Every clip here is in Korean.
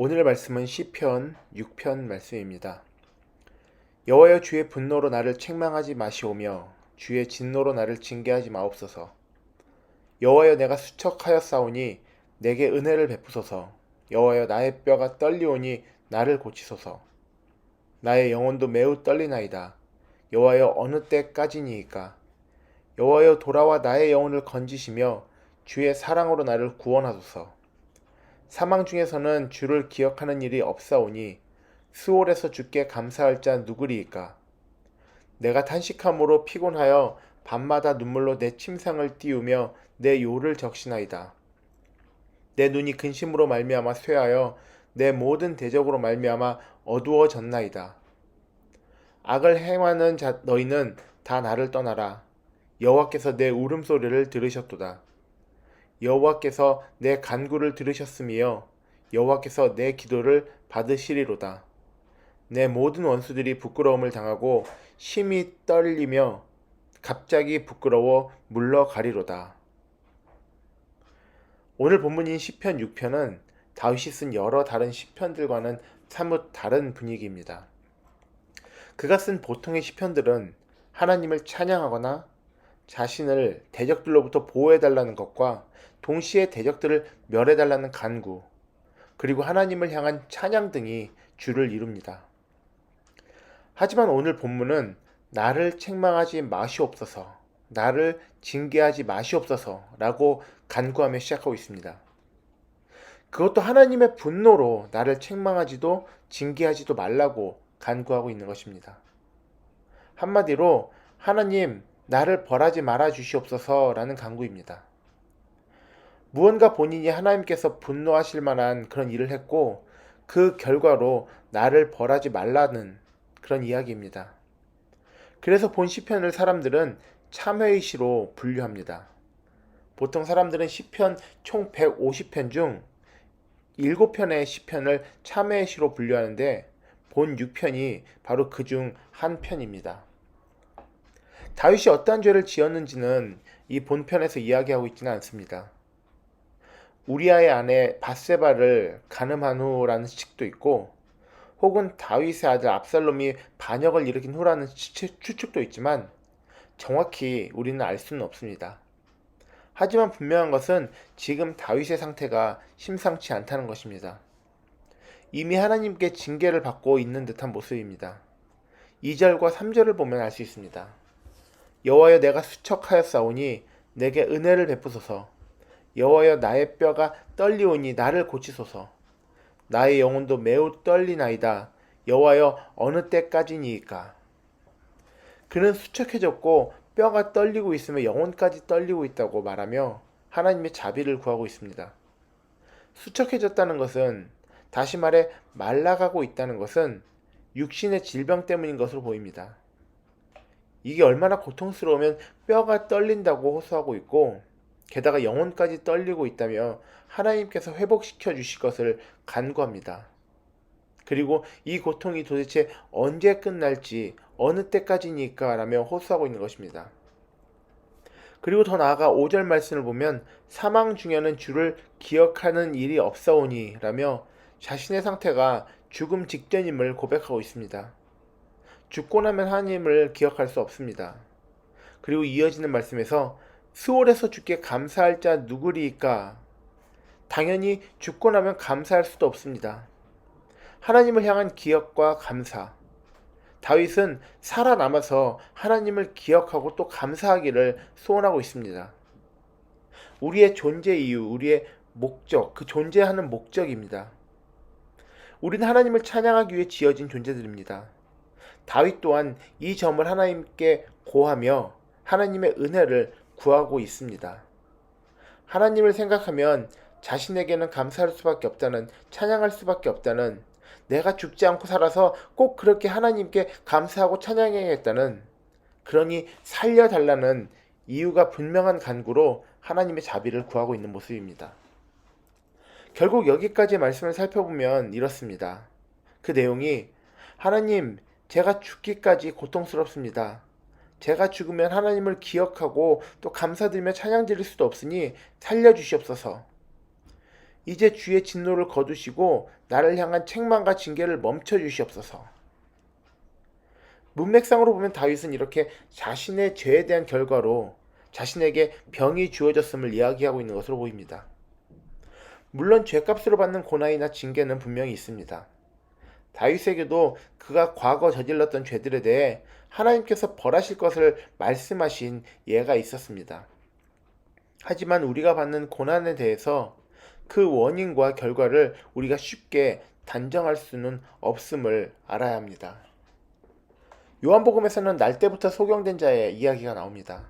오늘 말씀은 시편 6편 말씀입니다. 여호와여, 주의 분노로 나를 책망하지 마시오며 주의 진노로 나를 징계하지 마옵소서. 여호와여, 내가 수척하였사오니 내게 은혜를 베푸소서. 여호와여, 나의 뼈가 떨리오니 나를 고치소서. 나의 영혼도 매우 떨리나이다. 여호와여, 어느 때까지니이까? 여호와여, 돌아와 나의 영혼을 건지시며 주의 사랑으로 나를 구원하소서. 사망 중에서는 주를 기억하는 일이 없사오니 수월에서 주께 감사할 자 누구리이까? 내가 탄식함으로 피곤하여 밤마다 눈물로 내 침상을 띄우며 내 요를 적시나이다. 내 눈이 근심으로 말미암아 쇠하여 내 모든 대적으로 말미암아 어두워졌나이다. 악을 행하는 자 너희는 다 나를 떠나라. 여호와께서 내 울음소리를 들으셨도다. 여호와께서 내 간구를 들으셨으며 여호와께서 내 기도를 받으시리로다. 내 모든 원수들이 부끄러움을 당하고 심히 떨리며 갑자기 부끄러워 물러가리로다. 오늘 본문인 시편 6편은 다윗이 쓴 여러 다른 시편들과는 사뭇 다른 분위기입니다. 그가 쓴 보통의 시편들은 하나님을 찬양하거나 자신을 대적들로부터 보호해달라는 것과 동시에 대적들을 멸해달라는 간구, 그리고 하나님을 향한 찬양 등이 주를 이룹니다. 하지만 오늘 본문은 나를 책망하지 마시옵소서, 나를 징계하지 마시옵소서 라고 간구하며 시작하고 있습니다. 그것도 하나님의 분노로 나를 책망하지도 징계하지도 말라고 간구하고 있는 것입니다. 한마디로 하나님, 나를 벌하지 말아 주시옵소서 라는 간구입니다. 무언가 본인이 하나님께서 분노하실 만한 그런 일을 했고 그 결과로 나를 벌하지 말라는 그런 이야기입니다. 그래서 본 시편을 사람들은 참회의 시로 분류합니다. 보통 사람들은 시편 총 150편 중 7편의 시편을 참회의 시로 분류하는데 본 6편이 바로 그 중 한 편입니다. 다윗이 어떠한 죄를 지었는지는 이 본편에서 이야기하고 있지는 않습니다. 우리아의 아내 밧세바를 간음한 후라는 책도 있고 혹은 다윗의 아들 압살롬이 반역을 일으킨 후라는 추측도 있지만 정확히 우리는 알 수는 없습니다. 하지만 분명한 것은 지금 다윗의 상태가 심상치 않다는 것입니다. 이미 하나님께 징계를 받고 있는 듯한 모습입니다. 2절과 3절을 보면 알 수 있습니다. 여호와여, 내가 수척하였사오니 내게 은혜를 베푸소서. 여호와여, 나의 뼈가 떨리오니 나를 고치소서. 나의 영혼도 매우 떨리나이다. 여호와여, 어느 때까지니이까? 그는 수척해졌고 뼈가 떨리고 있으며 영혼까지 떨리고 있다고 말하며 하나님의 자비를 구하고 있습니다. 수척해졌다는 것은, 다시 말해 말라가고 있다는 것은 육신의 질병 때문인 것으로 보입니다. 이게 얼마나 고통스러우면 뼈가 떨린다고 호소하고 있고 게다가 영혼까지 떨리고 있다며 하나님께서 회복시켜 주실 것을 간구합니다. 그리고 이 고통이 도대체 언제 끝날지 어느 때까지니까 라며 호소하고 있는 것입니다. 그리고 더 나아가 5절 말씀을 보면 사망 중에는 주를 기억하는 일이 없사오니 라며 자신의 상태가 죽음 직전임을 고백하고 있습니다. 죽고 나면 하나님을 기억할 수 없습니다. 그리고 이어지는 말씀에서 수월에서 주께 감사할 자 누구리이까? 당연히 죽고 나면 감사할 수도 없습니다. 하나님을 향한 기억과 감사. 다윗은 살아남아서 하나님을 기억하고 또 감사하기를 소원하고 있습니다. 우리의 존재 이유, 우리의 목적, 그 존재하는 목적입니다. 우리는 하나님을 찬양하기 위해 지어진 존재들입니다. 다윗 또한 이 점을 하나님께 고하며 하나님의 은혜를 구하고 있습니다. 하나님을 생각하면 자신에게는 감사할 수밖에 없다는, 찬양할 수밖에 없다는, 내가 죽지 않고 살아서 꼭 그렇게 하나님께 감사하고 찬양해야겠다는, 그러니 살려달라는 이유가 분명한 간구로 하나님의 자비를 구하고 있는 모습입니다. 결국 여기까지의 말씀을 살펴보면 이렇습니다. 그 내용이 하나님, 제가 죽기까지 고통스럽습니다. 제가 죽으면 하나님을 기억하고 또 감사드리며 찬양드릴 수도 없으니 살려주시옵소서. 이제 주의 진노를 거두시고 나를 향한 책망과 징계를 멈춰 주시옵소서. 문맥상으로 보면 다윗은 이렇게 자신의 죄에 대한 결과로 자신에게 병이 주어졌음을 이야기하고 있는 것으로 보입니다. 물론 죄값으로 받는 고난이나 징계는 분명히 있습니다. 다윗에게도 그가 과거 저질렀던 죄들에 대해 하나님께서 벌하실 것을 말씀하신 예가 있었습니다. 하지만 우리가 받는 고난에 대해서 그 원인과 결과를 우리가 쉽게 단정할 수는 없음을 알아야 합니다. 요한복음에서는 날 때부터 소경된 자의 이야기가 나옵니다.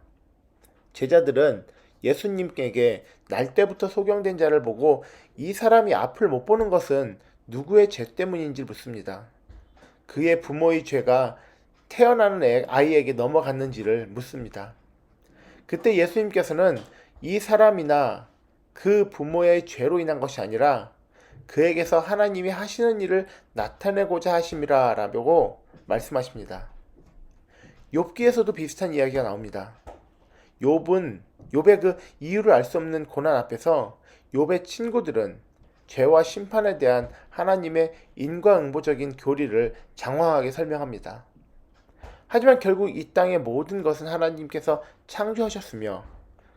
제자들은 예수님에게 날 때부터 소경된 자를 보고 이 사람이 앞을 못 보는 것은 누구의 죄 때문인지 묻습니다. 그의 부모의 죄가 태어나는 아이에게 넘어갔는지를 묻습니다. 그때 예수님께서는 이 사람이나 그 부모의 죄로 인한 것이 아니라 그에게서 하나님이 하시는 일을 나타내고자 하심이라 라고 말씀하십니다. 욥기에서도 비슷한 이야기가 나옵니다. 욥의 그 이유를 알 수 없는 고난 앞에서 욥의 친구들은 죄와 심판에 대한 하나님의 인과응보적인 교리를 장황하게 설명합니다. 하지만 결국 이 땅의 모든 것은 하나님께서 창조하셨으며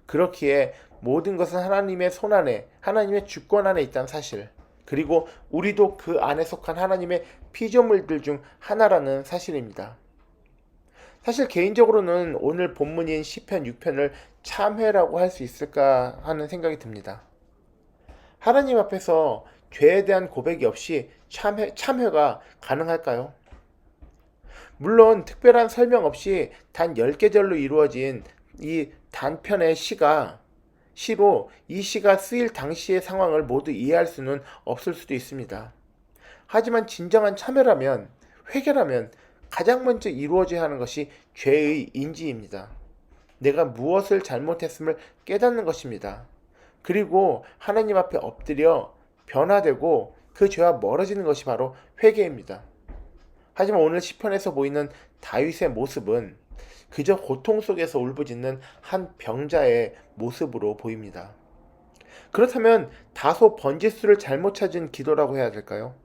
그렇기에 모든 것은 하나님의 손 안에, 하나님의 주권 안에 있다는 사실, 그리고 우리도 그 안에 속한 하나님의 피조물들 중 하나라는 사실입니다. 사실 개인적으로는 오늘 본문인 시편 6편을 참회라고 할 수 있을까 하는 생각이 듭니다. 하나님 앞에서 죄에 대한 고백이 없이 참회가 가능할까요? 물론 특별한 설명 없이 단 10계절로 이루어진 이 단편의 시로 이 시가 쓰일 당시의 상황을 모두 이해할 수는 없을 수도 있습니다. 하지만 진정한 참회라면, 회개라면 가장 먼저 이루어져야 하는 것이 죄의 인지입니다. 내가 무엇을 잘못했음을 깨닫는 것입니다. 그리고 하나님 앞에 엎드려 변화되고 그 죄와 멀어지는 것이 바로 회개입니다. 하지만 오늘 시편에서 보이는 다윗의 모습은 그저 고통 속에서 울부짖는 한 병자의 모습으로 보입니다. 그렇다면 다소 번지수를 잘못 찾은 기도라고 해야 될까요?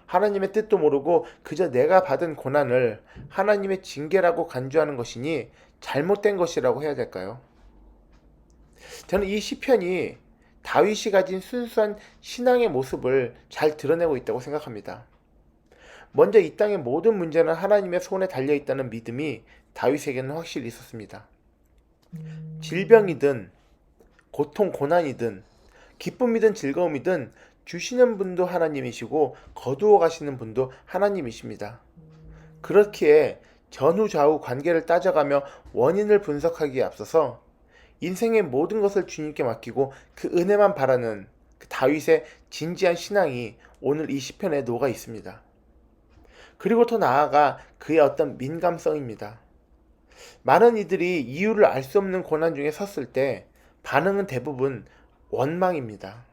하나님의 뜻도 모르고 그저 내가 받은 고난을 하나님의 징계라고 간주하는 것이니 잘못된 것이라고 해야 될까요? 저는 이 시편이 다윗이 가진 순수한 신앙의 모습을 잘 드러내고 있다고 생각합니다. 먼저 이 땅의 모든 문제는 하나님의 손에 달려있다는 믿음이 다윗에게는 확실히 있었습니다. 질병이든 고통, 고난이든 기쁨이든 즐거움이든 주시는 분도 하나님이시고 거두어 가시는 분도 하나님이십니다. 그렇기에 전후 좌우 관계를 따져가며 원인을 분석하기에 앞서서 인생의 모든 것을 주님께 맡기고 그 은혜만 바라는 그 다윗의 진지한 신앙이 오늘 이 시편에 녹아 있습니다. 그리고 더 나아가 그의 어떤 민감성입니다. 많은 이들이 이유를 알 수 없는 고난 중에 섰을 때 반응은 대부분 원망입니다.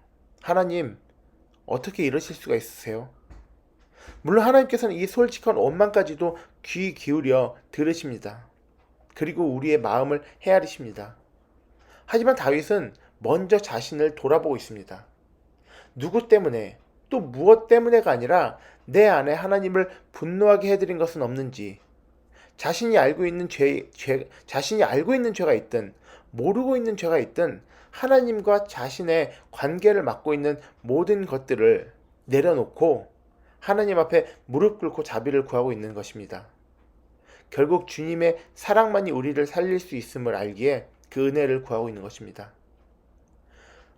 하나님, 어떻게 이러실 수가 있으세요? 물론 하나님께서는 이 솔직한 원망까지도 귀 기울여 들으십니다. 그리고 우리의 마음을 헤아리십니다. 하지만 다윗은 먼저 자신을 돌아보고 있습니다. 누구 때문에, 또 무엇 때문에가 아니라 내 안에 하나님을 분노하게 해드린 것은 없는지, 자신이 알고 있는 죄가 있든 모르고 있는 죄가 있든 하나님과 자신의 관계를 맡고 있는 모든 것들을 내려놓고 하나님 앞에 무릎 꿇고 자비를 구하고 있는 것입니다. 결국 주님의 사랑만이 우리를 살릴 수 있음을 알기에 그 은혜를 구하고 있는 것입니다.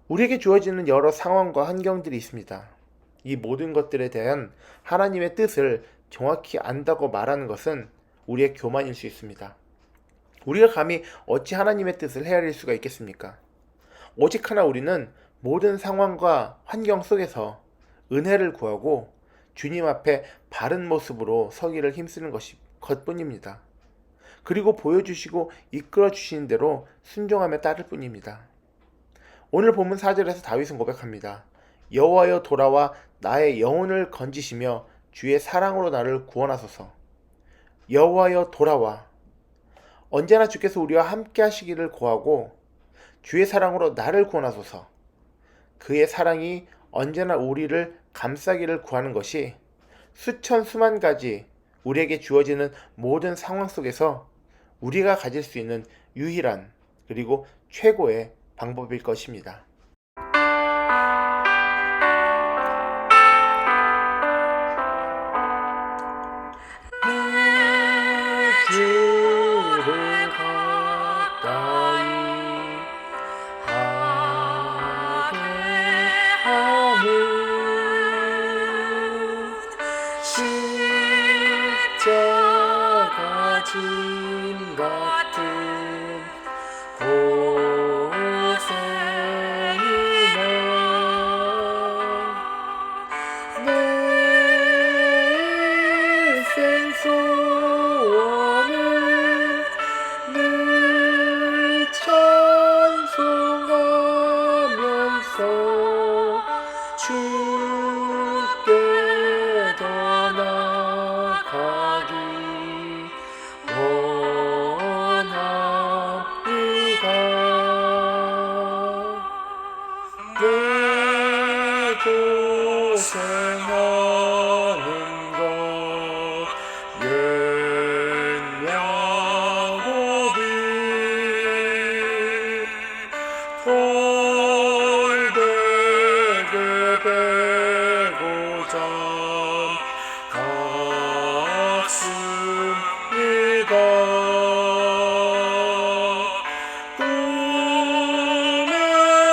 우리에게 주어지는 여러 상황과 환경들이 있습니다. 이 모든 것들에 대한 하나님의 뜻을 정확히 안다고 말하는 것은 우리의 교만일 수 있습니다. 우리가 감히 어찌 하나님의 뜻을 헤아릴 수가 있겠습니까? 오직 하나 우리는 모든 상황과 환경 속에서 은혜를 구하고 주님 앞에 바른 모습으로 서기를 힘쓰는 것뿐입니다. 그리고 보여주시고 이끌어 주시는 대로 순종하며 따를 뿐입니다. 오늘 본문 4절에서 다윗은 고백합니다. 여호와여 돌아와 나의 영혼을 건지시며 주의 사랑으로 나를 구원하소서. 여호와여 돌아와. 언제나 주께서 우리와 함께 하시기를 구하고 주의 사랑으로 나를 구원하소서. 그의 사랑이 언제나 우리를 감싸기를 구하는 것이 수천 수만 가지 우리에게 주어지는 모든 상황 속에서 우리가 가질 수 있는 유일한 그리고 최고의 방법일 것입니다. 주를 가까이 하게 하는 십자가 짐 같은 고생이면 내 생소원은 늘 찬송하면서 주께 더 나아가기 원합니다. 내 고생하는 것 연약하니 홀되게 배고자 갔습니다.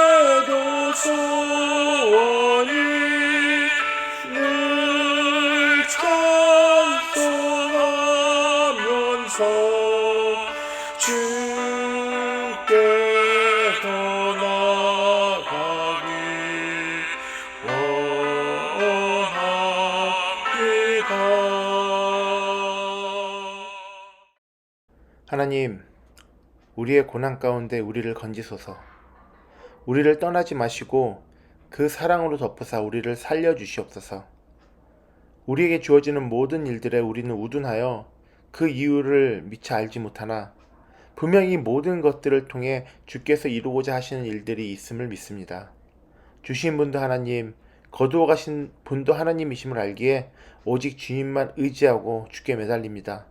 꿈에도 소원이 늘 찬송하면서 주께 더 나아가기 원합니다. 하나님, 우리의 고난 가운데 우리를 건지소서. 우리를 떠나지 마시고 그 사랑으로 덮으사 우리를 살려주시옵소서. 우리에게 주어지는 모든 일들에 우리는 우둔하여 그 이유를 미처 알지 못하나 분명히 모든 것들을 통해 주께서 이루고자 하시는 일들이 있음을 믿습니다. 주신 분도 하나님, 거두어 가신 분도 하나님이심을 알기에 오직 주님만 의지하고 주께 매달립니다.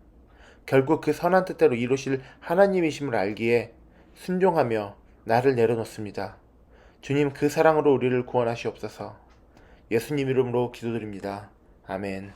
결국 그 선한 뜻대로 이루실 하나님이심을 알기에 순종하며 나를 내려놓습니다. 주님, 그 사랑으로 우리를 구원하시옵소서. 예수님 이름으로 기도드립니다. 아멘.